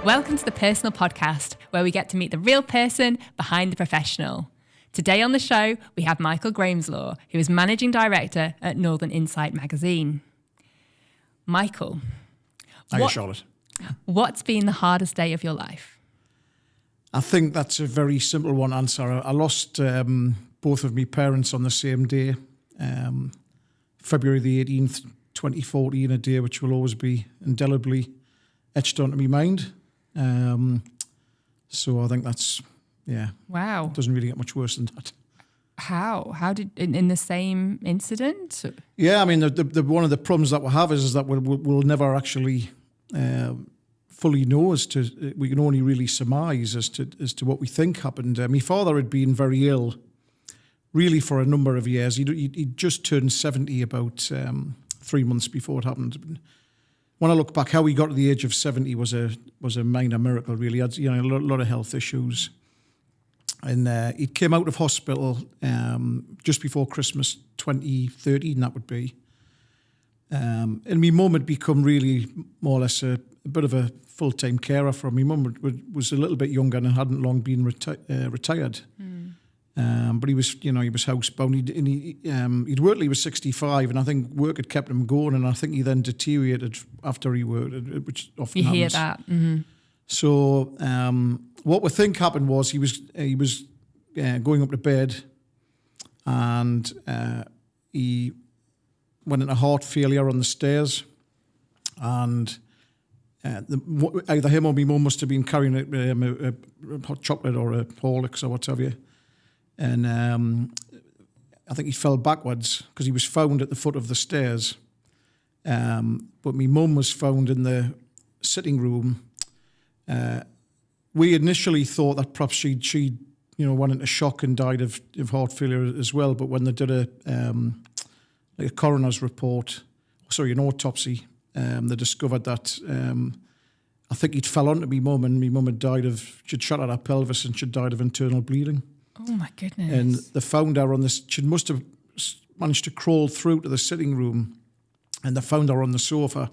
Welcome to the Personal Podcast, where we get to meet the real person behind the professional. Today on the show, we have Michael Grahamslaw, who is Managing Director at Northern Insight magazine. Michael. Hi, Charlotte. What's been the hardest day of your life? I think that's a very simple one answer. I lost both of my parents on the same day, February the 18th, 2014, a day which will always be indelibly etched onto my mind. So I think that's, Wow. Doesn't really get much worse than that. How? How did, in the same incident? Yeah, I mean, the one of the problems that we have is that we'll never actually fully know we can only really surmise as to what we think happened. My father had been very ill, really, for a number of years. He'd just turned 70 about 3 months before it happened. When I look back, how he got to the age of 70 was a minor miracle, really. He had a lot of health issues. And he came out of hospital just before Christmas 2013, that would be. And my mum had become really more or less a bit of a full-time carer for him. My mum was a little bit younger and hadn't long been retired. But he was housebound. He'd worked till he was 65, and I think work had kept him going, and I think he then deteriorated after he worked, which often happens. You hear that. Mm-hmm. So what we think happened was he was going up to bed, and he went into heart failure on the stairs, and either him or my mum must have been carrying a hot chocolate or a Horlicks or whatever. And I think he fell backwards because he was found at the foot of the stairs. But my mum was found in the sitting room. We initially thought that perhaps she went into shock and died of heart failure as well. But when they did a coroner's report, an autopsy, they discovered that I think he'd fell onto my mum, and my mum had she'd shot at her pelvis and she'd died of internal bleeding. Oh my goodness. And they found her she must have managed to crawl through to the sitting room, and they found her on the sofa.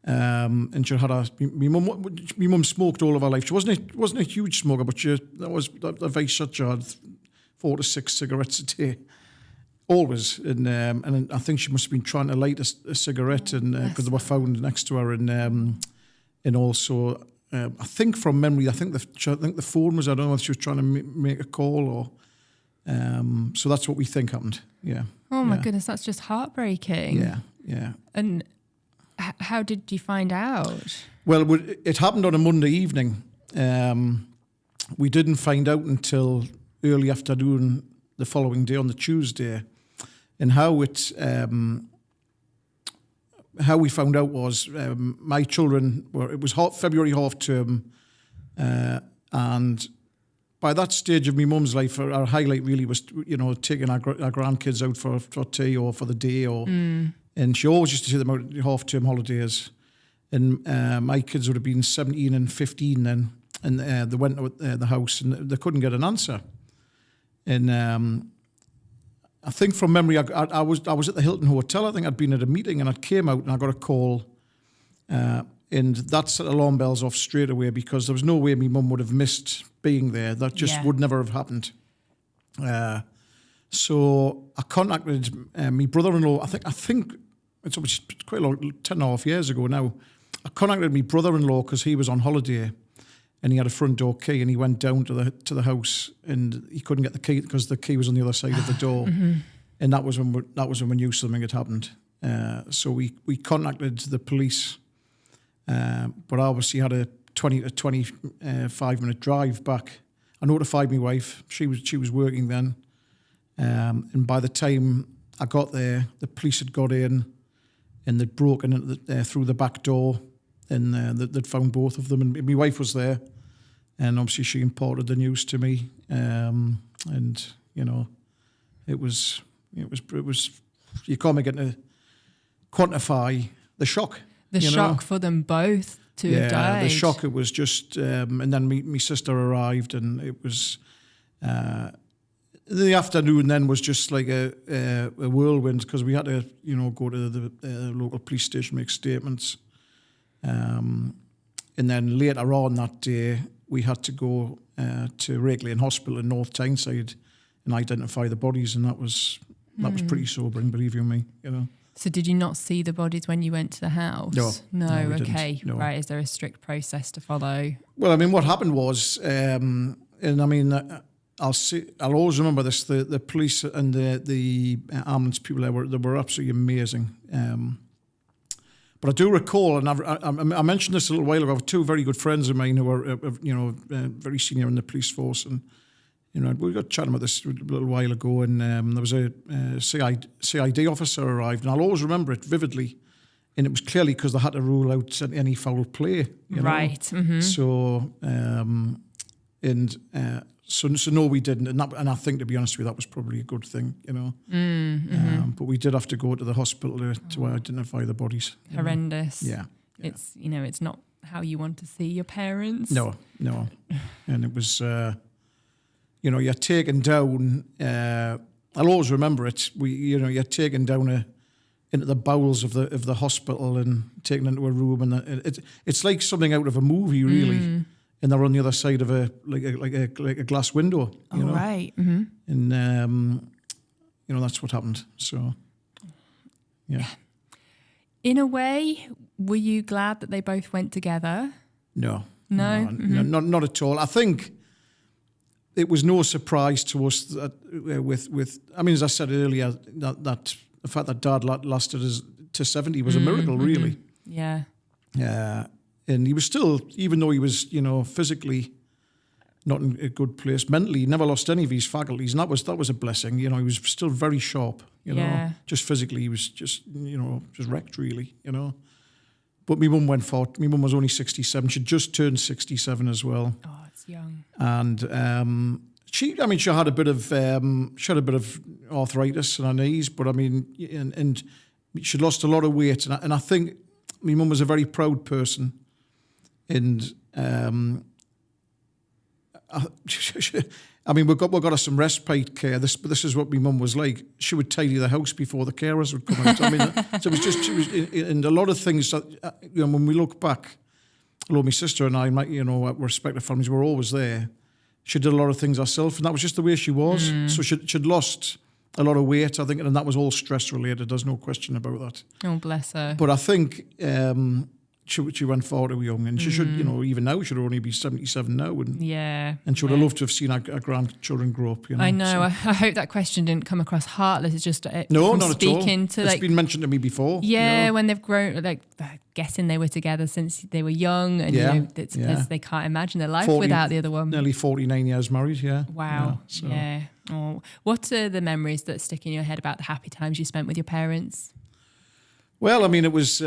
And she had my mum smoked all of her life. She wasn't a huge smoker, but that was a vice such. She had 4 to 6 cigarettes a day, always. And I think she must have been trying to light a cigarette, and because they were found next to her, and also. I think from memory, I think the phone was, I don't know if she was trying to make a call or, so that's what we think happened. Yeah. Oh my goodness, that's just heartbreaking. Yeah. And how did you find out? Well, it happened on a Monday evening. We didn't find out until early afternoon the following day, on the Tuesday, and how we found out was my children it was February half term, and by that stage of my mum's life, our highlight really was taking our grandkids out for tea or for the day, and she always used to take them out at half term holidays, and my kids would have been 17 and 15 then, and they went to the house and they couldn't get an answer, and. I think from memory, I was at the Hilton Hotel. I think I'd been at a meeting, and I came out and I got a call, and that set alarm bells off straight away, because there was no way my mum would have missed being there. That just would never have happened. So I contacted my brother-in-law. I think it's quite a long, 10.5 years ago now. I contacted my brother-in-law because he was on holiday, and he had a front door key, and he went down to the house, and he couldn't get the key because the key was on the other side of the door, and that was when we knew something had happened. So we contacted the police, but I obviously had a 20 to 25 minute drive back. I notified my wife; she was working then, and by the time I got there, the police had got in, and they'd broken into through the back door. And they'd found both of them, and my wife was there, and obviously she imparted the news to me, and it was you can't begin to quantify the shock. The shock for them both to have died. The shock. It was just, and then my sister arrived, and it was. The afternoon then was just like a whirlwind, because we had to go to the local police station, make statements. And then later on that day, we had to go to Tragically Hospital in North Tyneside and identify the bodies, and that was pretty sobering, believe you me, you know. So did you not see the bodies when you went to the house? No, okay. No. Right, is there a strict process to follow? Well, I mean, what happened was, and I mean, I'll always remember this, the police and the ambulance people there were absolutely amazing. But I do recall, and I mentioned this a little while ago, I have two very good friends of mine who are, very senior in the police force, and, you know, we got chatting about this a little while ago, and there was a CID officer arrived, and I'll always remember it vividly, and it was clearly because they had to rule out any foul play. You know? Right. Mm-hmm. So, So no, we didn't, and I think, to be honest with you, that was probably a good thing, you know. But we did have to go to the hospital to identify the bodies. Horrendous. Yeah. It's it's not how you want to see your parents. No, and it was, you're taken down. I'll always remember it. You're taken down into the bowels of the hospital and taken into a room, and it's like something out of a movie, really. And they're on the other side of a glass window. You know? Right. Mm-hmm. And that's what happened. So, yeah. In a way, were you glad that they both went together? No. Mm-hmm. No, not at all. I think it was no surprise to us that with I mean, as I said earlier, that the fact that Dad lasted to 70 was a miracle, really. Yeah. Yeah. And he was still, even though he was, physically not in a good place, mentally, he never lost any of his faculties, and that was a blessing. You know, he was still very sharp. You know, just physically, he was just wrecked, really. You know, but my mum went for it. My mum was only 67; she'd just turned 67 as well. Oh, it's young. And she had a bit of arthritis in her knees, but I mean, and she'd lost a lot of weight, and I think my mum was a very proud person. And I mean, we got her some respite care. But this is what my mum was like. She would tidy the house before the carers would come out. I mean, so it was and a lot of things that when we look back, although my sister and I, our respective families were always there, she did a lot of things herself, and that was just the way she was. So she'd lost a lot of weight, I think, and that was all stress related. There's no question about that. Oh, bless her. But I think. She went far too young, and she should, even now, she'd only be 77 now. And she would have loved to have seen her grandchildren grow up. I know. So. I hope that question didn't come across heartless. It's just no, not speaking at all. To it's been mentioned to me before. Yeah, when they've grown, guessing they were together since they were young, and they can't imagine their life without the other one. Nearly 49 years married. Yeah. Wow. Yeah. Oh, what are the memories that stick in your head about the happy times you spent with your parents? Well, I mean, it was.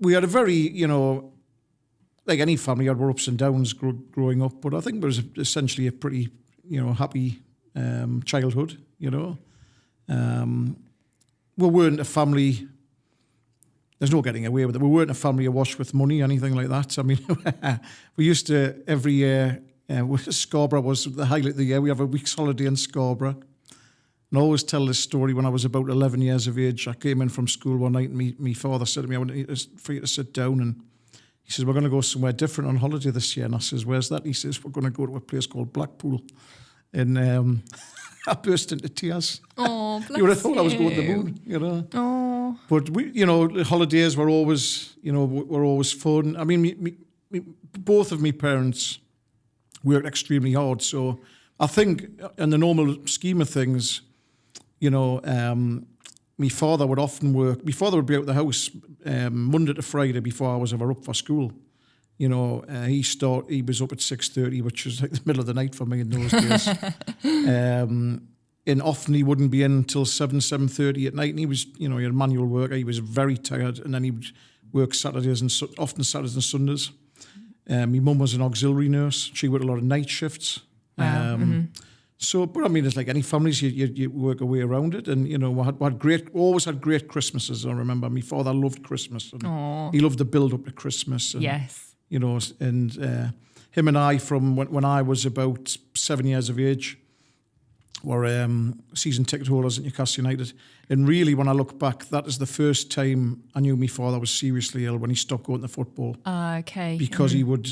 We had a very, like any family, had our ups and downs growing up, but I think it was essentially a pretty, happy childhood, We weren't a family, there's no getting away with it, we weren't a family awash with money, anything like that. I mean, we used to, every year, Scarborough was the highlight of the year, we have a week's holiday in Scarborough. And I always tell this story. When I was about 11 years of age, I came in from school one night, and my father said to me, "I want for you to sit down." And he says, "We're going to go somewhere different on holiday this year." And I says, "Where's that?" And he says, "We're going to go to a place called Blackpool." And I burst into tears. Oh, bless you would have thought I was going to the moon, Oh. But we, the holidays were always, were always fun. I mean, both of my parents worked extremely hard. So I think, in the normal scheme of things, my father would often work. My father would be out the house Monday to Friday before I was ever up for school. He was up at 6:30, which was like the middle of the night for me in those days. And often he wouldn't be in until 7:30 at night. And he was, he had a manual worker. He was very tired, and then he would work Saturdays and often Saturdays and Sundays. My mum was an auxiliary nurse. She worked a lot of night shifts. Wow. So, but I mean, it's like any families, you work a way around it, and we always had great Christmases. I remember my father loved Christmas, and he loved the build up to Christmas. And, yes, and him and I, from when I was about 7 years of age, were season ticket holders at Newcastle United. And really, when I look back, that is the first time I knew my father was seriously ill, when he stopped going to football. Okay. Because he would,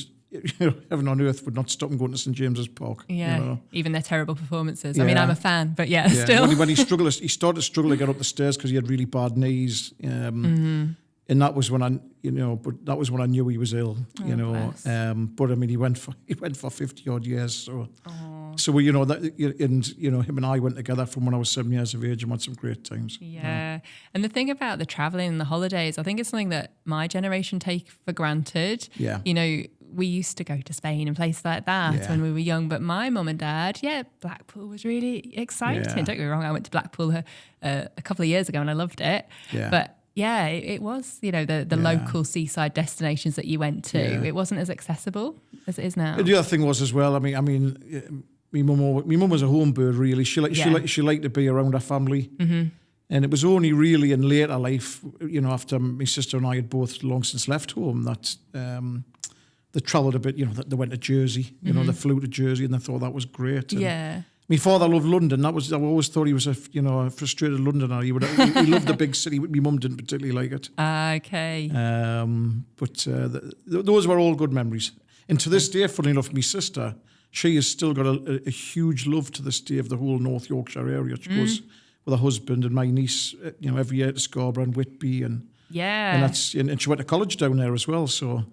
heaven on earth would not stop him going to St James's Park. Yeah, you know? Even their terrible performances. Yeah. I mean, I'm a fan, but still. When he struggled, he started to struggle to get up the stairs because he had really bad knees. And that was when I knew he was ill. But I mean, he went for 50 odd years. So. So we, him and I went together from when I was 7 years of age and had some great times. Yeah. And the thing about the travelling and the holidays, I think it's something that my generation take for granted. Yeah. We used to go to Spain and places like that when we were young. But my mum and dad, Blackpool was really exciting. Yeah. Don't get me wrong, I went to Blackpool a couple of years ago and I loved it. Yeah. But it was, the local seaside destinations that you went to. Yeah. It wasn't as accessible as it is now. The other thing was as well, I mean, my mum was a home bird, really. She liked to be around her family. Mm-hmm. And it was only really in later life, after my sister and I had both long since left home, that they travelled a bit, they went to Jersey, they flew to Jersey and they thought that was great. And my father loved London. I always thought he was a frustrated Londoner. He loved the big city. My mum didn't particularly like it. Okay. But those were all good memories. And to this day, funny enough, my sister, she has still got a huge love to this day of the whole North Yorkshire area. She goes with her husband and my niece, every year to Scarborough and Whitby, and and she went to college down there as well. So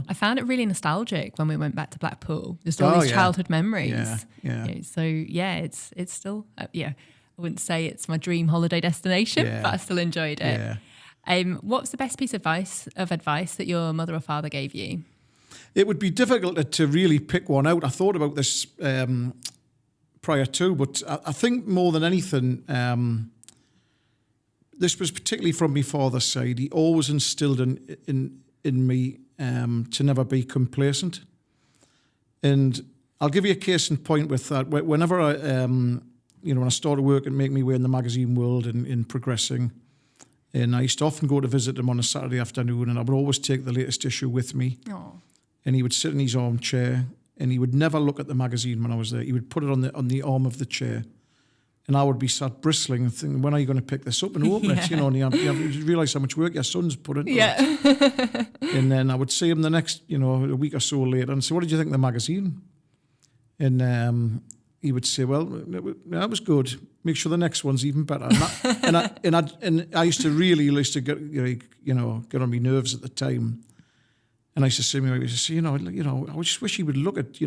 I found it really nostalgic when we went back to Blackpool. Just all these childhood memories. Yeah. It's still I wouldn't say it's my dream holiday destination, but I still enjoyed it. Yeah. What's the best piece of advice that your mother or father gave you? It would be difficult to really pick one out. I thought about this prior to, but I think more than anything, this was particularly from my father's side. He always instilled in me to never be complacent. And I'll give you a case in point with that. Whenever when I started working, make my way in the magazine world and in progressing, and I used to often go to visit him on a Saturday afternoon, and I would always take the latest issue with me. Aww. And he would sit in his armchair, and he would never look at the magazine when I was there. He would put it on the arm of the chair, and I would be sat bristling and thinking, when are you going to pick this up and open it? And you realise how much work your son's put into it. And then I would see him the next, a week or so later and say, what did you think of the magazine? And he would say, well, that was good. Make sure the next one's even better. And I used to get on my nerves at the time. And I used to say, I just wish he would look at,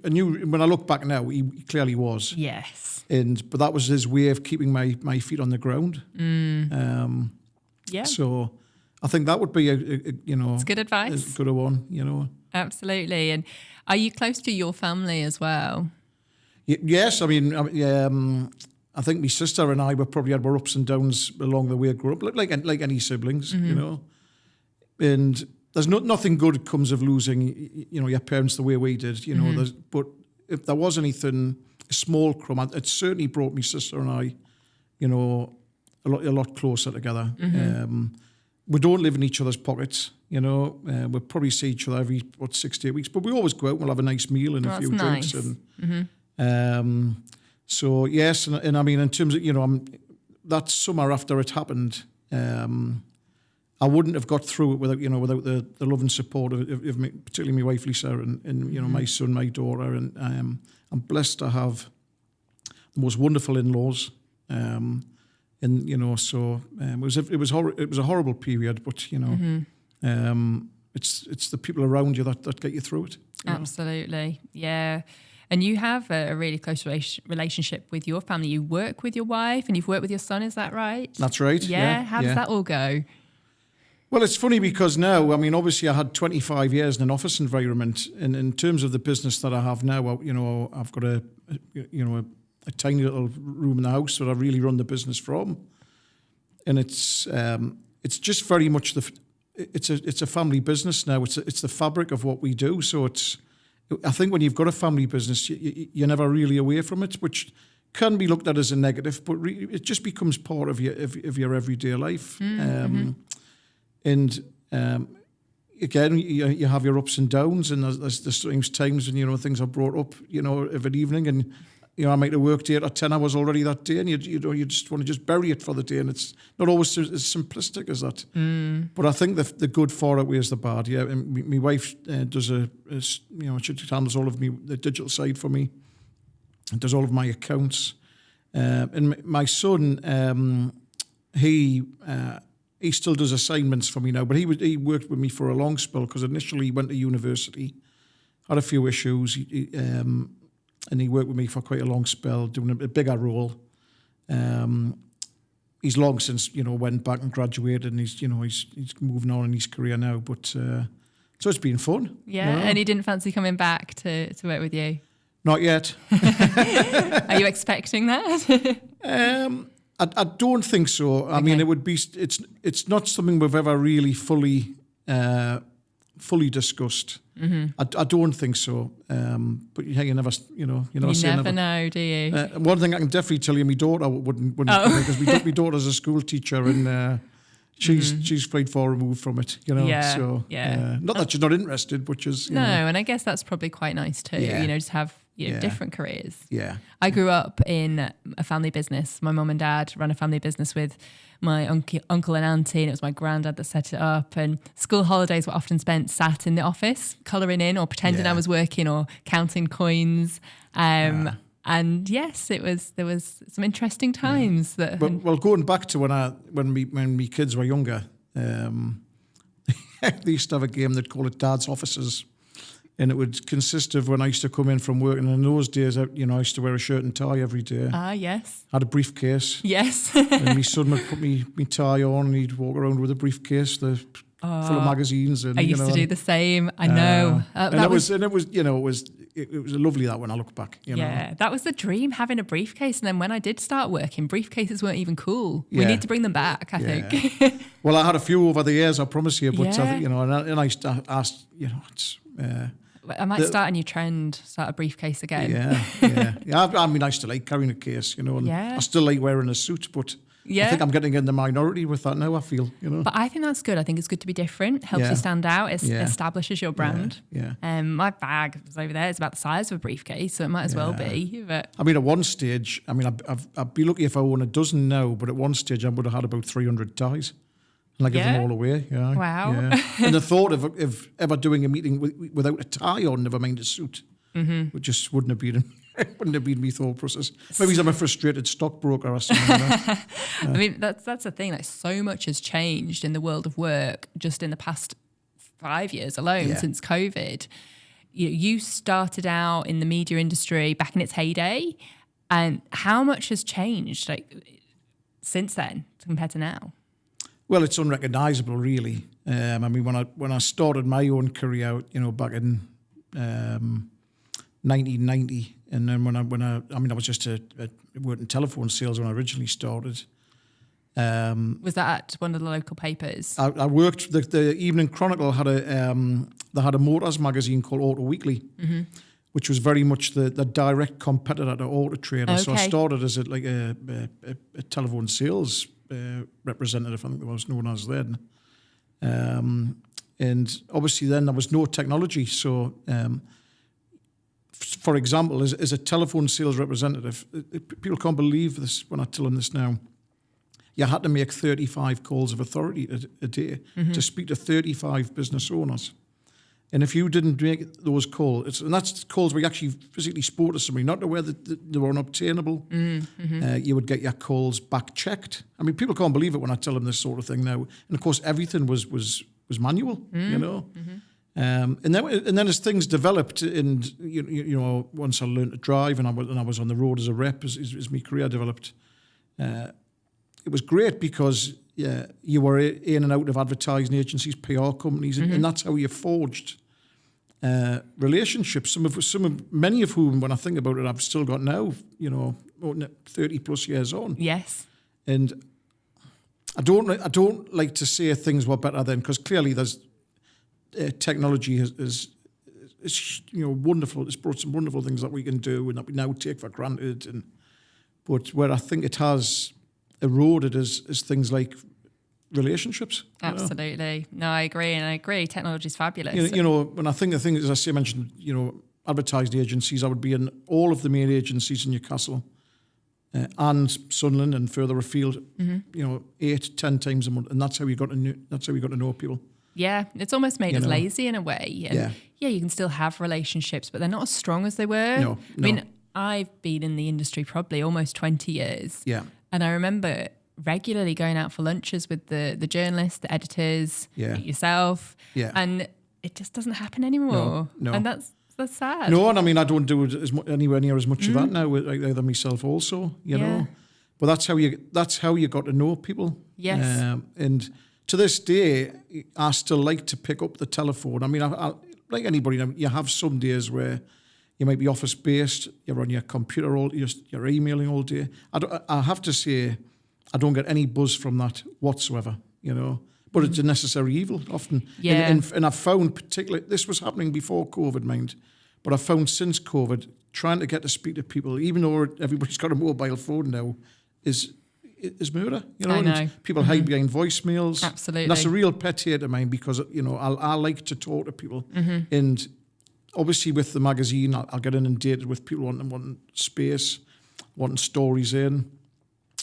I knew when I look back now, he clearly was. Yes. But that was his way of keeping my feet on the ground. So I think that would be it's good advice. A good one, Absolutely. And are you close to your family as well? Yes. I mean, I think my sister and I probably had our ups and downs along the way growing up, like any siblings, And there's nothing good comes of losing, your parents the way we did, But if there was anything, a small crumb, it certainly brought my sister and I, a lot closer together. We don't live in each other's pockets, we'll probably see each other every 6 to 8 weeks, but we always go out and we'll have a nice meal and a few drinks. And so yes, and I mean in terms of that summer after it happened, I wouldn't have got through it without the love and support of me, particularly my wife Lisa and my son, my daughter, and I'm blessed to have the most wonderful in-laws. So it was a horrible period, but it's the people around you that get you through it. Absolutely, yeah. And you have a really close relationship with your family. You work with your wife and you've worked with your son, is that right? That's right. Yeah. How does that all go? Well, it's funny because now, I mean, obviously I had 25 years in an office environment, and in terms of the business that I have now, I've got a tiny little room in the house that I really run the business from, and it's just very much it's a family business now. It's the fabric of what we do. So I think when you've got a family business, you're never really away from it, which can be looked at as a negative, but it just becomes part of your everyday life. And again, you have your ups and downs, and there's times when things are brought up, of an evening, and I might have worked 8 or 10 hours already that day, and you just want to just bury it for the day, and it's not always as simplistic as that. But I think the good far outweighs the bad. Yeah, and my wife does she handles all of the digital side for me, and does all of my accounts. And my son, he still does assignments for me now, but he worked with me for a long spell because initially he went to university, had a few issues, and he worked with me for quite a long spell, doing a bigger role. He's long since went back and graduated, and he's moving on in his career now. But so it's been fun. Yeah, and he didn't fancy coming back to work with you. Not yet. Are you expecting that? I don't think so. I mean, it would be. It's not something we've ever really fully discussed. I don't think so. But you never, you never know, do you? One thing I can definitely tell you, my daughter wouldn't because my daughter's a school teacher, and she's quite far removed from it. Yeah, so not that she's not interested, but she's and I guess that's probably quite nice too. Yeah. Just have different careers. Yeah. I grew up in a family business. My mum and dad ran a family business with my uncle and auntie, and it was my granddad that set it up. And school holidays were often spent sat in the office, colouring in or pretending I was working or counting coins. And yes, there was some interesting times. Well, going back to when my kids were younger, they used to have a game they'd call it Dad's Offices. And it would consist of when I used to come in from work, and in those days, I used to wear a shirt and tie every day. Yes. Had a briefcase. Yes. And my son would put me tie on, and he'd walk around with a briefcase full of magazines. And I used to do the same. I know. It was lovely that when I look back. Yeah, that was the dream, having a briefcase. And then when I did start working, briefcases weren't even cool. We need to bring them back, I think. Well, I had a few over the years, I promise you. But I think, and I asked, it's. I might start a new trend, start a briefcase again. Yeah. I mean, I still like carrying a case, and I still like wearing a suit, but I think I'm getting in the minority with that now, I feel, But I think that's good. I think it's good to be different, helps you stand out, establishes your brand. My bag is over there. It's about the size of a briefcase, so it might as well be. But I mean, at one stage, I'd be lucky if I own a dozen now, but at one stage I would have had about 300 ties. And I give them all away. Yeah. Wow. Yeah. And the thought of ever doing a meeting without a tie on, never mind a suit, would just wouldn't have been my thought process. Maybe I'm a frustrated stockbroker or something. I mean, that's the thing. Like, so much has changed in the world of work just in the past 5 years alone since COVID. You started out in the media industry back in its heyday, and how much has changed since then compared to now? Well, it's unrecognisable, really. I mean, when I started my own career out, back in 1990, and then when I was just working telephone sales when I originally started. Was that at one of the local papers? I worked. The Evening Chronicle had they had a motors magazine called Auto Weekly, which was very much the direct competitor to Auto Trader. Okay. So I started as a telephone sales representative, I think it was known as then. And obviously then there was no technology. So, for example, as a telephone sales representative, people can't believe this when I tell them this now. You had to make 35 calls of authority a day to speak to 35 business owners. And if you didn't make those calls, and that's calls where you actually physically spoke to somebody, not to whether they were unobtainable, you would get your calls back checked. I mean, people can't believe it when I tell them this sort of thing now. And of course, everything was manual, And then as things developed, and once I learned to drive, and I was on the road as a rep, as my career developed, it was great because you were in and out of advertising agencies, PR companies, and that's how you forged relationships. Many of whom, when I think about it, I've still got now. 30 plus years on. Yes. And I don't like to say things were better then, because clearly there's technology is wonderful. It's brought some wonderful things that we can do and that we now take for granted. But where I think it has eroded is things like relationships. Absolutely. No, I agree. And I agree. Technology is fabulous. When I think of things, as I mentioned, advertised agencies. I would be in all of the main agencies in Newcastle and Sunderland and further afield. 8-10 times a month, and that's how you got to know people. Yeah, it's almost made us lazy in a way. And you can still have relationships, but they're not as strong as they were. No. I mean, I've been in the industry probably almost 20 years. Yeah. And I remember regularly going out for lunches with the journalists, the editors, yourself. Yeah. And it just doesn't happen anymore. No. And that's sad. No, and I mean, I don't do it anywhere near as much of that now, like either myself also, you know. But that's how you got to know people. Yes. And to this day, I still like to pick up the telephone. I mean, I like anybody, you have some days where you might be office-based, you're on your computer, you're emailing all day. I have to say, I don't get any buzz from that whatsoever, you know. But it's a necessary evil often. Yeah. And I've found particularly, this was happening before COVID, mind, but I've found since COVID, trying to get to speak to people, even though everybody's got a mobile phone now, is murder. You know, I know. And people hide behind voicemails. Absolutely. And that's a real pet hate of mine because, you know, I like to talk to people. And obviously with the magazine, I'll get inundated with people wanting space, wanting stories in.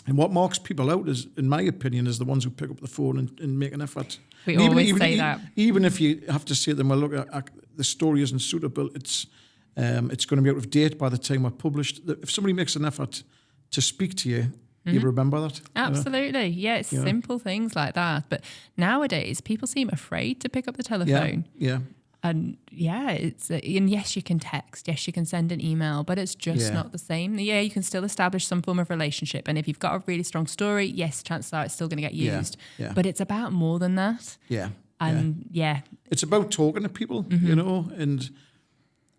And what marks people out is, in my opinion, is the ones who pick up the phone and make an effort. We always say that. Even if you have to say to them, well, look, the story isn't suitable, it's going to be out of date by the time we're published. If somebody makes an effort to speak to you, you remember that. Absolutely. Yeah, it's simple things like that. But nowadays, people seem afraid to pick up the telephone. Yeah. And and yes, you can text, yes, you can send an email, but it's just not the same. Yeah, you can still establish some form of relationship. And if you've got a really strong story, yes, chances are it's still going to get used. Yeah. But it's about more than that. Yeah. And it's about talking to people, you know, and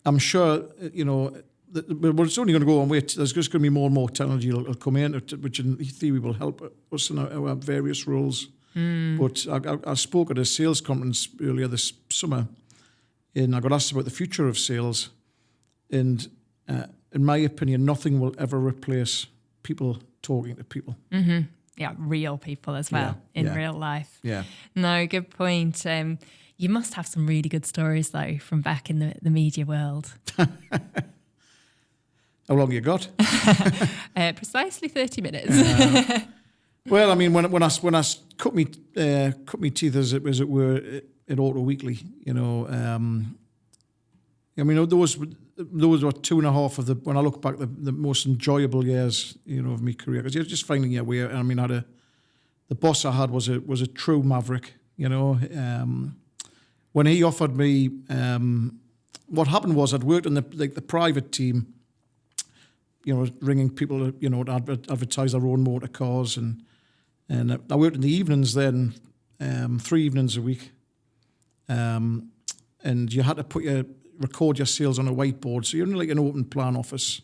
I'm sure, you know, but it's only going to go on. There's just going to be more and more technology will come in, which in theory will help us in our various roles. But I spoke at a sales conference earlier this summer, and I got asked about the future of sales. And in my opinion, nothing will ever replace people talking to people. Yeah, real people as well in real life. Yeah. No, good point. You must have some really good stories, though, from back in the media world. How long you got? Precisely 30 minutes. Well, I mean, when I cut me teeth, as it were, at Auto Weekly, you know, I mean, those were 2.5 of when I look back, the most enjoyable years, you know, of my career, because you're just finding your way. I mean, the boss I had was a true maverick, you know. When he offered me, what happened was I'd worked on the private team, you know, ringing people, you know, to advertise their own motor cars, and I worked in the evenings then, 3 evenings a week, and you had to record your sales on a whiteboard, so you're in like an open plan office.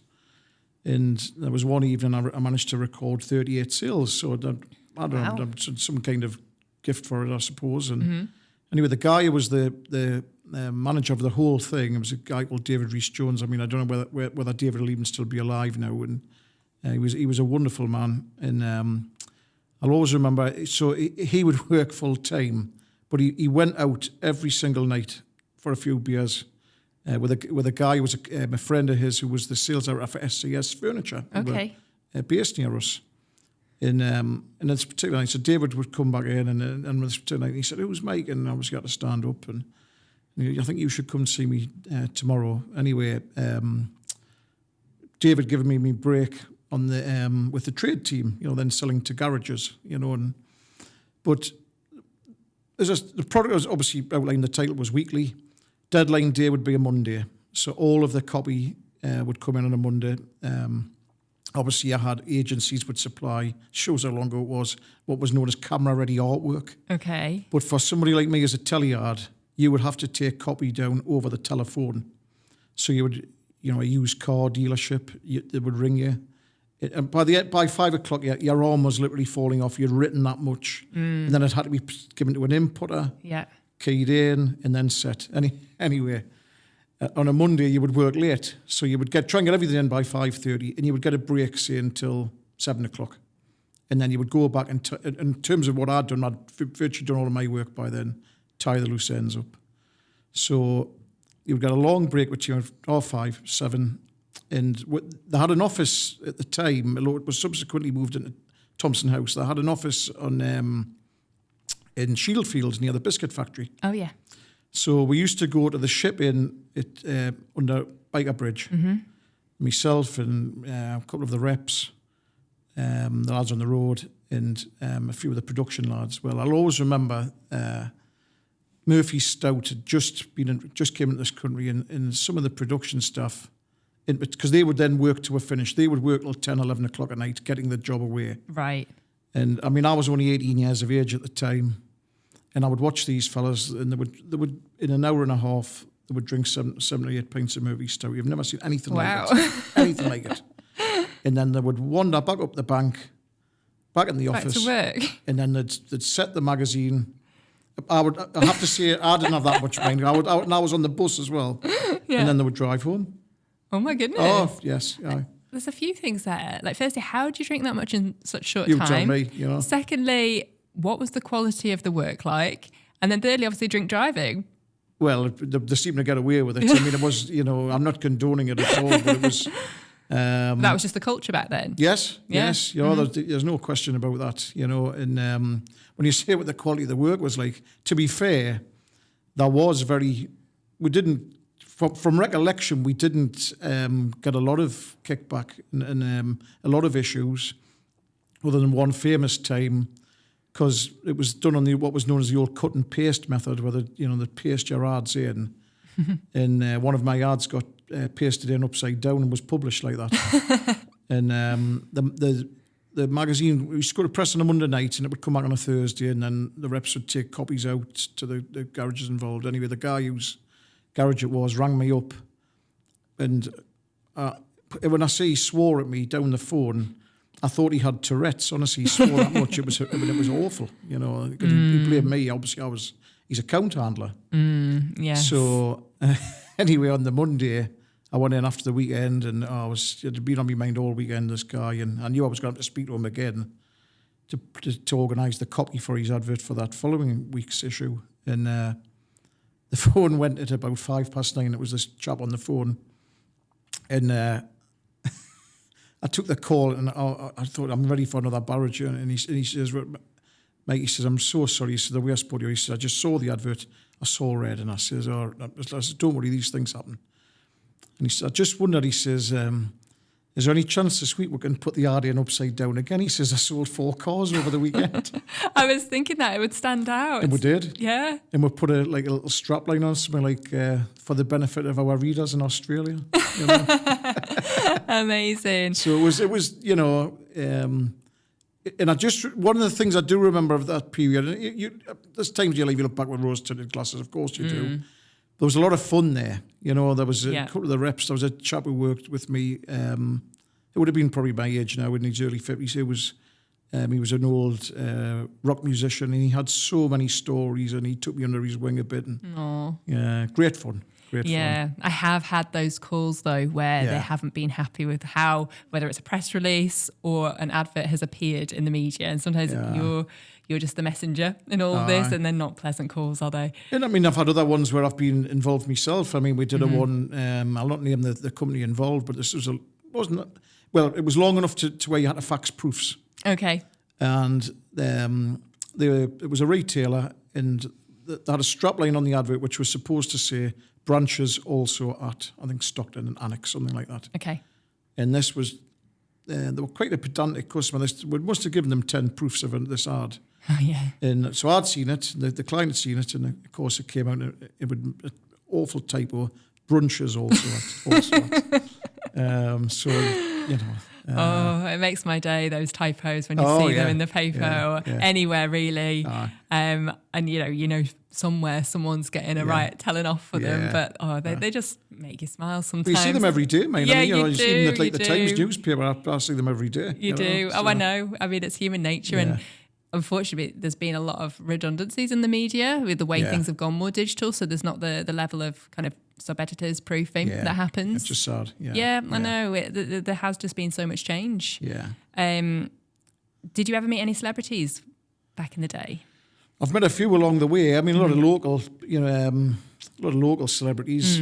And there was one evening I managed to record 38 sales, so I don't know, some kind of gift for it, I suppose. And anyway, the guy who was the manager of the whole thing, it was a guy called David Rees-Jones. I mean, I don't know whether David will even still be alive now. And he was a wonderful man. And I'll always remember, so he would work full time, but he went out every single night for a few beers with a guy who was a friend of his who was the sales director for SCS Furniture. Okay. Based near us. And this particular night, so David would come back in, and this particular night, he said, "Who's Mike?" And I obviously got to stand up, and I think you should come and see me tomorrow. Anyway, David giving me break on the with the trade team, you know, then selling to garages, you know, but the product was obviously outlined. The title was weekly. Deadline day would be a Monday, so all of the copy would come in on a Monday. Obviously, I had agencies would supply, shows how long ago it was, what was known as camera-ready artwork. Okay. But for somebody like me as a teleyard, you would have to take copy down over the telephone. So you would, you know, a used car dealership, they would ring you. And by 5 o'clock, your arm was literally falling off. You'd written that much. And then it had to be given to an inputter, keyed in, and then set. Anyway. On a Monday, you would work late, so you would try and get everything in by 5:30, and you would get a break, say, until 7 o'clock. And then you would go back, and in terms of what I'd done, I'd virtually done all of my work by then, tie the loose ends up. So you would get a long break between 5:30, 7, and they had an office at the time. It was subsequently moved into Thompson House. They had an office on in Shieldfields near the biscuit factory. Oh yeah. So we used to go to the ship in under Biker Bridge. Myself and a couple of the reps, the lads on the road, and a few of the production lads. Well, I'll always remember Murphy Stout had just came into this country, and some of the production stuff, because they would then work to a finish. They would work till 10, 11 o'clock at night, getting the job away. Right. And I mean, I was only 18 years of age at the time, and I would watch these fellas, and they would in an hour and a half, they would drink 7 or 8 pints of Murphy Stout. You've never seen anything like it. Anything like it. And then they would wander back up the bank, back in the office. Back to work. And then they'd set the magazine. I have to say, I didn't have that much mind. I was on the bus as well. Yeah. And then they would drive home. Oh my goodness. Oh, yes. Yeah. There's a few things there. Like, firstly, how do you drink that much in such short you time? You tell me, Secondly, what was the quality of the work like? And then thirdly, obviously, drink driving. Well, they seemed to get away with it. I mean, it was, I'm not condoning it at all, but it was... that was just the culture back then? Yes. There's no question about that, and when you say what the quality of the work was like, to be fair, from recollection, we didn't get a lot of kickback and a lot of issues, other than one famous time, because it was done on what was known as the old cut and paste method, where they paste your ads in, and one of my ads got pasted in upside down and was published like that. And the magazine, we used to go to press on a Monday night, and it would come back on a Thursday, and then the reps would take copies out to the garages involved. Anyway, the guy whose garage it was rang me up, and when I say he swore at me down the phone, I thought he had Tourette's. Honestly, he swore that much. It was awful. He blamed me. Obviously, he's a count handler. Yes. So anyway, on the Monday, I went in after the weekend, and it had been on my mind all weekend, this guy, and I knew I was going to have to speak to him again to organise the copy for his advert for that following week's issue. And the phone went at about 9:05. It was this chap on the phone, and I took the call, and I thought, I'm ready for another barrage. And he says, Mike, he says, I'm so sorry. He said, the way I spoke to you, he said, I just saw the advert, I saw red, and I says, don't worry, these things happen. And he said, I just wondered, he says, is there any chance this week we can put the ad in upside down again? He says, I sold 4 cars over the weekend. I was thinking that it would stand out. And we did. Yeah. And we put a little strap line on, something like, for the benefit of our readers in Australia. Amazing. So it was, and one of the things I do remember of that period, there's times you look back with rose-tinted glasses, of course you do. There was a lot of fun there. There was a couple of the reps. There was a chap who worked with me. It would have been probably my age now, in his early 50s. He was an old rock musician, and he had so many stories, and he took me under his wing a bit. And, great fun. Yeah, I have had those calls though where they haven't been happy with whether it's a press release or an advert has appeared in the media, and sometimes you're just the messenger in all of this, and they're not pleasant calls, are they? And I mean, I've had other ones where I've been involved myself. I mean, we did a one. I'll not name the company involved, but this was it was long enough to where you had to fax proofs. Okay. And it was a retailer, and they had a strapline on the advert which was supposed to say branches also at, I think, Stockton and Annex, something like that. Okay. And this was, they were quite a pedantic customer. We must have given them 10 proofs of this ad. Oh, yeah. And so I'd seen it, the client had seen it, and of course it came out, it would an awful typo, brunches also at. So, it makes my day, those typos, when you see them in the paper or anywhere really. And somewhere someone's getting telling off for them, but they just make you smile sometimes. You see them every day, mate. Yeah, you do. Even the do. Times newspaper, I see them every day. You do. So. Oh, I know. I mean, it's human nature, and unfortunately, there's been a lot of redundancies in the media with the way things have gone more digital. So there's not the level of kind of sub-editors proofing that happens. It's just sad. I know. There has just been so much change. Yeah. Did you ever meet any celebrities back in the day? I've met a few along the way. I mean, a lot of local, lot of local celebrities.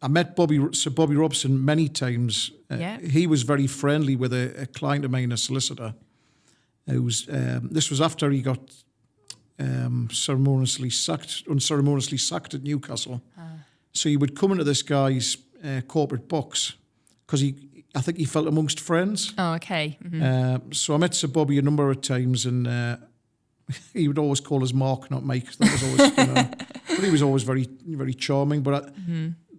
I met Sir Bobby Robson many times. He was very friendly with a client of mine, a solicitor. This was after he got unceremoniously sacked at Newcastle. So he would come into this guy's corporate box because I think he felt amongst friends. Oh, okay. So I met Sir Bobby a number of times, and he would always call us Mark, not Mike. That was always, but he was always very, very charming. But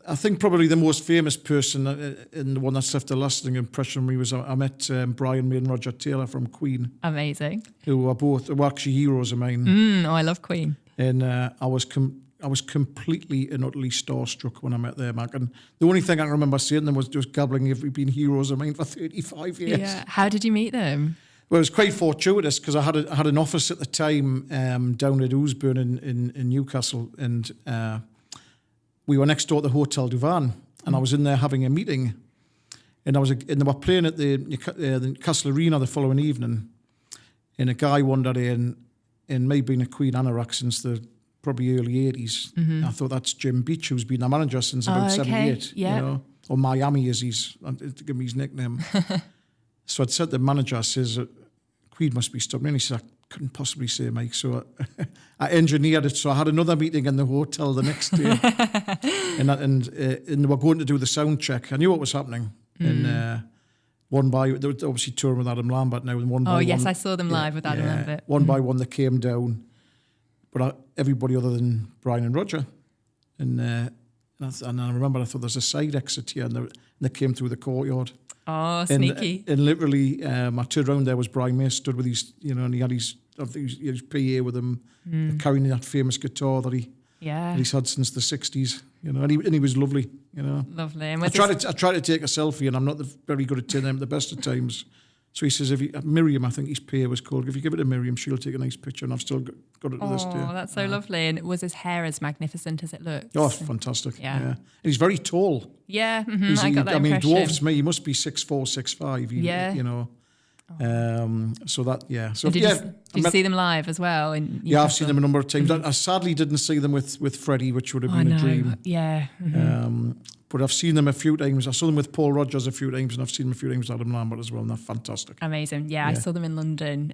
I think probably the most famous person and the one that's left a lasting impression on me was I met Brian May and Roger Taylor from Queen. Amazing. Who were actually heroes of mine. Oh, I love Queen. And I was completely and utterly starstruck when I met them. And the only thing I can remember saying to them was just gabbling, "You've been heroes of mine for 35 years." Yeah. How did you meet them? Well, it was quite fortuitous because I had an office at the time down at Oosburn in Newcastle, and we were next door to the Hotel Duvan, and I was in there having a meeting, and they were playing at the Castle Arena the following evening, and a guy wandered in, and me being a Queen anorak since the probably early 80s, I thought that's Jim Beach, who's been a manager since about 78, or Miami as to give me his nickname. So I'd said to the manager, I says, Queen must be stopping. And he said, I couldn't possibly say, Mike. So I engineered it. So I had another meeting in the hotel the next day. and they were going to do the sound check. I knew what was happening. And one by, they were obviously touring with Adam Lambert now. And one by yes, one, I saw them live with Adam Lambert. One by one, they came down. But everybody other than Brian and Roger. And I remember I thought there's a side exit here. And they came through the courtyard. Oh, sneaky. And literally, I turned around, there was Brian May stood with his, and he had his PA with him, carrying that famous guitar that he's had since the 60s, and he was lovely, Lovely. And I tried to take a selfie, and I'm not very good at taking them at the best of times. So he says, Miriam, I think his PA was called, if you give it to Miriam, she'll take a nice picture, and I've still got it to this day. Oh, that's so lovely. And was his hair as magnificent as it looks? Oh, fantastic. Yeah. And he's very tall. Yeah, I got that impression. He dwarfs me. He must be 6'4", 6'5". So that, So did you see them live as well? I've seen them a number of times. I sadly didn't see them with Freddie, which would have been a dream. Yeah. But I've seen them a few times. I saw them with Paul Rodgers a few times, and I've seen them a few times with Adam Lambert as well, and they're fantastic. Amazing. Yeah, I saw them in London.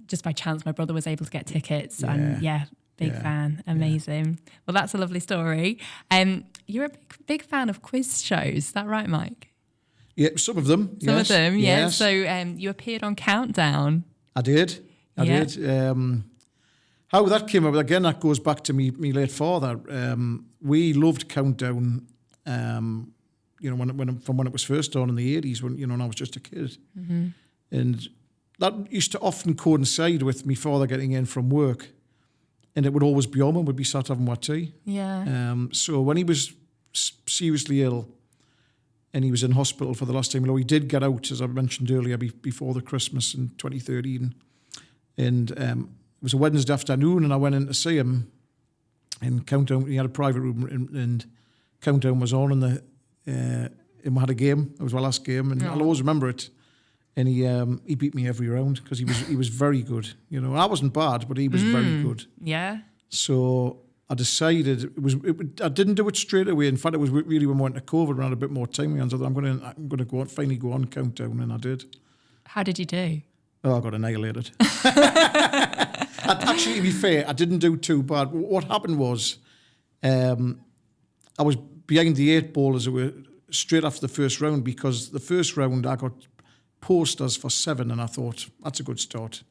Just by chance, my brother was able to get tickets, and big fan. Amazing. Yeah. Well, that's a lovely story. You're a big fan of quiz shows. Is that right, Mike? Yeah, some of them. Some of them, yeah. Yes. So you appeared on Countdown. I did. How that came about, again, that goes back to me late father. We loved Countdown, from when it was first on in the 80s, when I was just a kid. And that used to often coincide with me father getting in from work, and it would always be on when we'd be sat having our tea. Yeah. So when he was seriously ill, and he was in hospital for the last time, he did get out, as I mentioned earlier, before the Christmas in 2013. And it was a Wednesday afternoon, and I went in to see him. And Countdown, he had a private room, and Countdown was on, and we had a game. It was my last game, and I'll always remember it. And he beat me every round because he was very good. I wasn't bad, but he was very good. Yeah. So I decided I didn't do it straight away. In fact, it was really when we went to COVID, when I had a bit more time. I thought I'm going to finally go on Countdown, and I did. How did you do? Oh, I got annihilated. Actually, to be fair, I didn't do too bad. What happened was, I was behind the 8 ball as it were straight after the first round, because the first round I got posters for 7, and I thought that's a good start.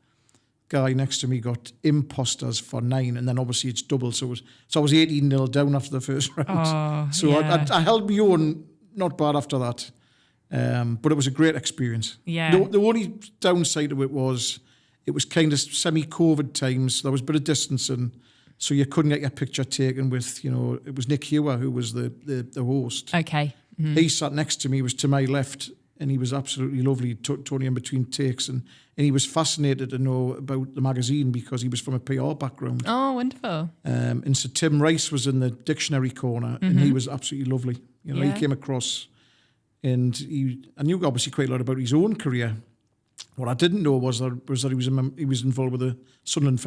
Guy next to me got imposters for 9, and then obviously it's double, so I was 18-0 down after the first round. I held my own, not bad after that. But it was a great experience. Yeah. The only downside of it was kind of semi-COVID times. So there was a bit of distancing, so you couldn't get your picture taken with, it was Nick Hewer who was the host. Okay. Mm-hmm. He sat next to me, was to my left, and he was absolutely lovely. Tony in between takes, and he was fascinated to know about the magazine because he was from a PR background. Oh, wonderful. And so Tim Rice was in the dictionary corner, and he was absolutely lovely. He came across, and I knew obviously quite a lot about his own career. What I didn't know was that he was involved with the Sunderland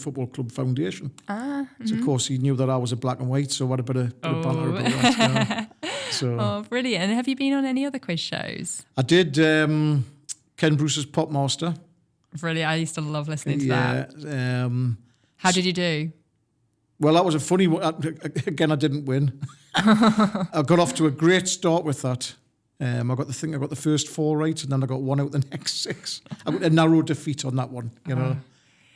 Football Club Foundation. So of course he knew that I was a black and white, so I had a bit of banter about that. So, oh, brilliant! And have you been on any other quiz shows? I did Ken Bruce's Popmaster. Brilliant! I used to love listening to that. How did you do? Well, that was a funny one. Again, I didn't win. I got off to a great start with that. I got the first 4 right, and then I got 1 out the next 6. I got a narrow defeat on that one, you know.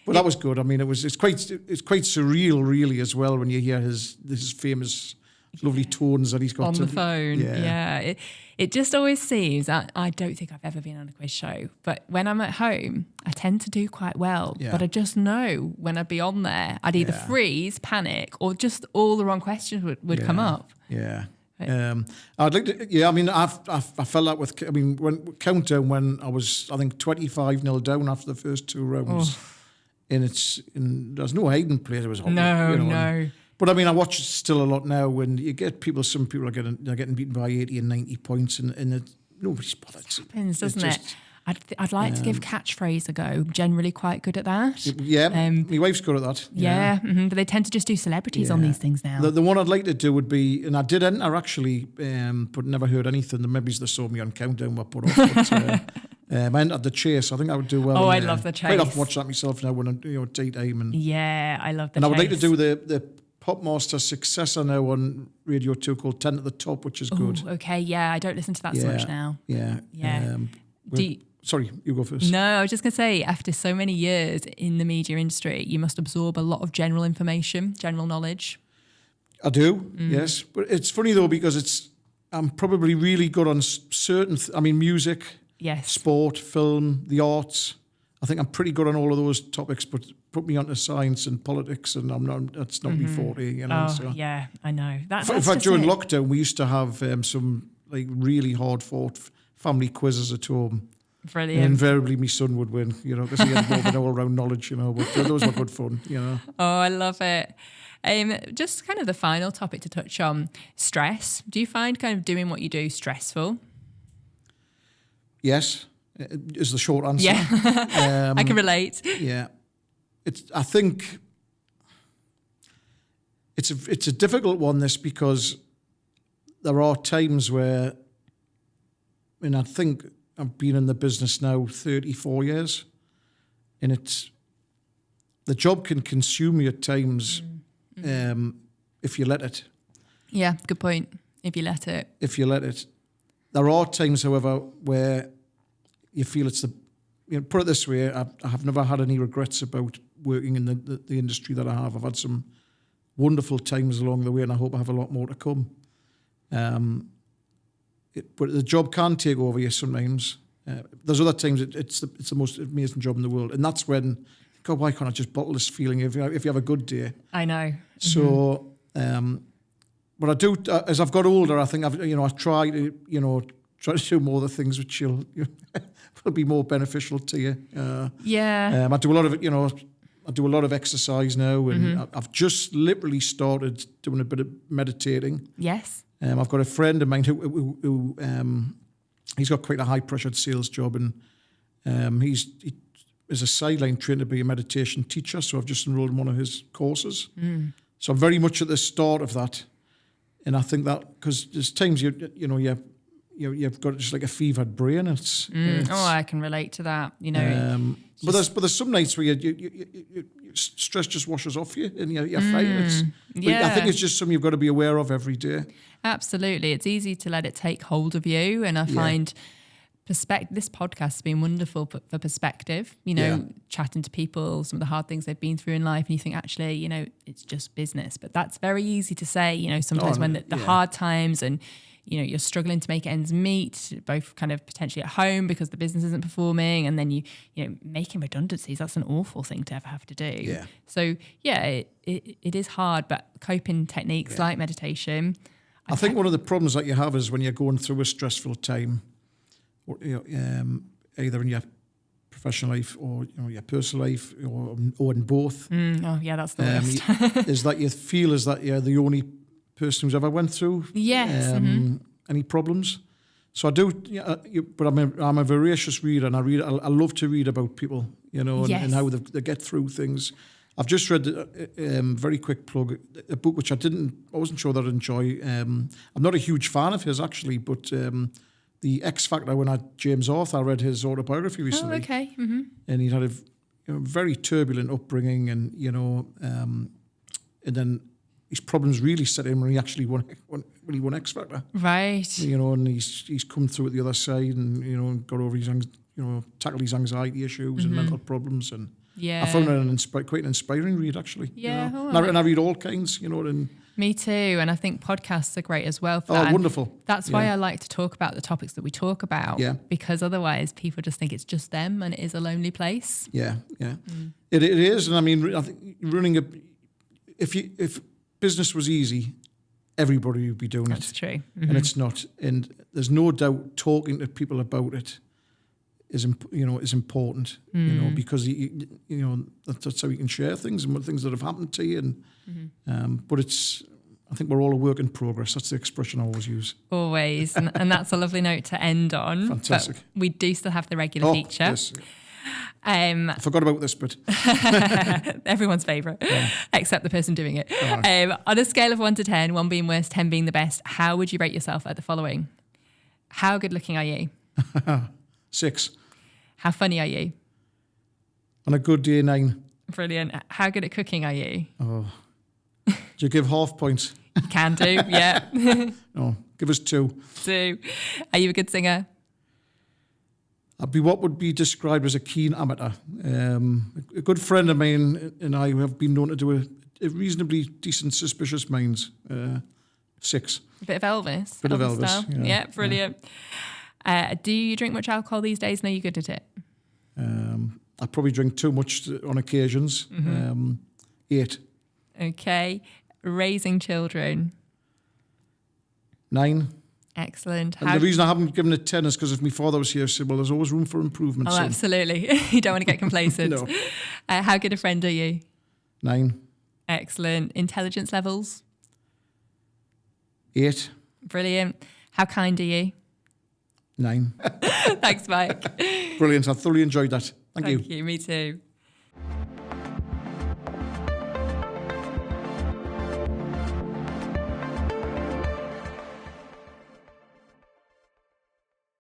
But that was good. I mean, it's quite surreal, really, as well, when you hear his famous, lovely tones that he's got on the phone. Yeah. It just always seems. I don't think I've ever been on a quiz show, but when I'm at home, I tend to do quite well. Yeah. But I just know when I'd be on there, I'd either freeze, panic, or just all the wrong questions would come up. Yeah. I'd like to. Yeah, I mean, I felt that with. I mean, when Countdown, when I was, I think 25-0 down after the first 2 rounds, and there's no hiding place. It was no. But I mean, I watch it still a lot now. When you get people, some people are getting beaten by 80 and 90 points, and nobody's bothered. It happens, doesn't it? I'd like to give catchphrase a go. I'm generally quite good at that. Yeah, my wife's good at that. Yeah, but they tend to just do celebrities on these things now. The one I'd like to do would be, and I did enter actually, but never heard anything. Maybe they saw me on Countdown, were put off. But, I entered the Chase. I think I would do well. Oh, I love the Chase. Quite often watch that myself now when I'm tea time. And I love the Chase. And I would like to do the Popmaster successor now on Radio 2 called 10 at the Top, which is good. Okay, I don't listen to that so much now. Yeah. Sorry, you go first. No, I was just going to say, after so many years in the media industry, you must absorb a lot of general information, general knowledge. I do, yes. But it's funny, though, because I'm probably really good on certain, music, sport, film, the arts. I think I'm pretty good on all of those topics, but put me onto science and politics, and that's not me forte, you know. Yeah, I know. That's in fact, during lockdown, we used to have some really hard-fought family quizzes at home. Brilliant. And invariably, my son would win, you know, because he had more of an all-round knowledge, you know. But those were good fun, you know. Oh, I love it. Just kind of the final topic to touch on, stress. Do you find kind of doing what you do stressful? Yes, is the short answer. Yeah, I can relate. Yeah, I think it's a difficult one, this, because there are times where, I think I've been in the business now 34 years, and the job can consume you at times if you let it. Yeah, good point. If you let it. There are times, however, where you feel it's put it this way, I have never had any regrets about working in the industry that I have. I've had some wonderful times along the way, and I hope I have a lot more to come. But the job can take over you sometimes. There's other times it's the most amazing job in the world, and that's when, God, why can't I just bottle this feeling if you have a good day? I know. So, but I do, as I've got older, I think I've tried to do more of the things which will be more beneficial to you. I do a lot of I do a lot of exercise now, and I've just literally started doing a bit of meditating. Yes. I've got a friend of mine who he's got quite a high-pressured sales job, and he is a sideline trained to be a meditation teacher, so I've just enrolled in one of his courses. So I'm very much at the start of that, and I think that, because there's times you've got just like a fevered brain. It's I can relate to that. You know, but there's some nights where you stress just washes off you, and you're fine. I think it's just something you've got to be aware of every day. Absolutely, it's easy to let it take hold of you, and I find this podcast has been wonderful for perspective. You know, chatting to people, some of the hard things they've been through in life, and you think, actually, it's just business. But that's very easy to say. Sometimes when the hard times and you're struggling to make ends meet, both kind of potentially at home because the business isn't performing, and then you making redundancies. That's an awful thing to ever have to do. Yeah. So it is hard, but coping techniques like meditation. I think one of the problems that you have is when you're going through a stressful time, or, either in your professional life or your personal life, or in both. That's the worst. Is that you feel as that you're the only person who's ever went through any problems. So I do, but I'm a voracious reader, and I love to read about people, Yes. and how they get through things. I've just read, very quick plug, a book which I wasn't sure that I'd enjoy. I'm not a huge fan of his actually, but the X Factor, when I had James Arthur, I read his autobiography recently. Oh, okay. Mm-hmm. And he had a very turbulent upbringing, and and then his problems really set in when he actually won X Factor. Right. And he's come through at the other side, and got over his tackled his anxiety issues and mental problems, and Yeah. I found it quite an inspiring read actually. Yeah. And I read all kinds, and Me too. And I think podcasts are great as well for oh, that. And wonderful. that's why I like to talk about the topics that we talk about. Yeah. Because otherwise people just think it's just them and it is a lonely place. Yeah. It is, and I mean, I think if business was easy, everybody would be doing That's it. true. And it's not. And there's no doubt talking to people about it is important. Because that's how you can share things and things that have happened to you. And but I think we're all a work in progress. That's the expression I always use. Always. And that's a lovely note to end on. Fantastic. But we do still have the regular feature. Yes. I forgot about this bit. Everyone's favourite, except the person doing it. On a scale of 1 to 10, 1 being worst, 10 being the best, how would you rate yourself at the following? How good looking are you? 6. How funny are you? On a good day, 9. Brilliant. How good at cooking are you? Oh. Do you give half points? You can do, yeah. No, give us 2. 2. Are you a good singer? I'd be what would be described as a keen amateur. A good friend of mine and I have been known to do a reasonably decent Suspicious Minds. 6. A bit of Elvis. Bit of Elvis, style. Yeah, brilliant. Do you drink much alcohol these days? No, you're good at it? I probably drink too much on occasions. 8. Okay. Raising children. 9. Excellent. And the reason I haven't given it 10 is because if my father was here, I said, well, there's always room for improvement. Oh, son. absolutely. You don't want to get complacent. No. How good a friend are you? 9. Excellent. Intelligence levels? 8. Brilliant. How kind are you? 9. Thanks, Mike. Brilliant. I thoroughly enjoyed that. Thank you. Thank you. Me too.